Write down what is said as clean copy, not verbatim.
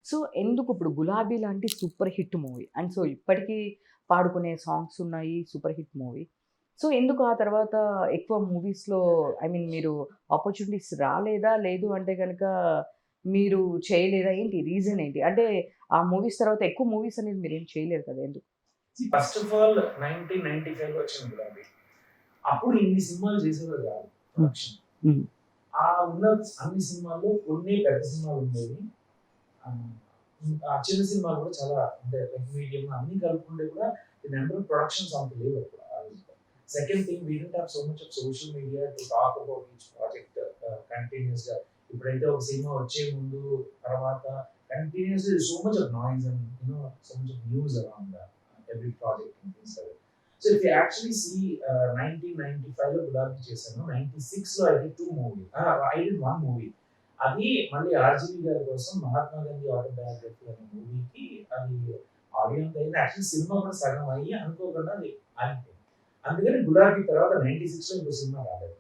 So, ఎందుకు ఇప్పుడు 'గులాబీ' లాంటి super hit movie and so, ఇప్పటికీ పాడుకునే సాంగ్స్ ఉన్నాయి. Super hit movie. సో, ఎందుకు ఆ తర్వాత ఎక్కువ మూవీస్‌లో ఐ మీన్ మీరు ఆపర్చునిటీస్ రాలేదా? లేదు అంటే గనక మీరు చేయలేదా? ఏంటి రీజన్ ఏంటి? అంటే ఆ మూవీస్ తర్వాత ఎక్కువ మూవీస్ అనేది మీరేం చేయలేరు కదా! ఎందుకు? ఫస్ట్ ఆఫ్ ఆల్ 1995లో వచ్చిన 'గులాబీ'. అప్పుడు ఇన్ని సినిమాలు చేసేవారు కాదు హ్మ్. ప్రొడక్షన్. హ్మ్. ఆ ఉన్న అన్ని సినిమాల్లో కొన్ని పెద్ద సినిమాలు ఉండేవి. ఆహ్, ఆ చిన్న సినిమాలు కూడా చాలా అంటే లైక్ మీడియం అన్నీ కలుపుకుంటే కూడా ది నెంబర్ ఆఫ్ ప్రొడక్షన్స్ అంత లేవు అప్పుడు ఆ రోజుల్లో. Second thing we didn't have so much of social media to talk about each project కంటిన్యూయస్‌గా. ఇప్పుడైతే ఒక సినిమా వచ్చే ముందు, తర్వాత కంటిన్యూయస్‌లీ so much of noise and so much of news around every project and things like that. So if you actually see 1995లో 'గులాబీ' చేశాను. 96లో I did 2 movie. I did 1 movie. అది మళ్ళీ ఆర్‌జీవి గారి కోసం 'మహాత్మా గాంధీ ఆటోబయోగ్రఫీ' అనే మూవీకి అది ఆడియో అంతా అయింది. యాక్చువల్లీ సినిమా కూడా సగం అయ్యి అనుకోకుండా అది ఆగిపోయింది. అందుకని 'గులాబీ' తర్వాత 96లో ఇంకో సినిమా రాలేదు.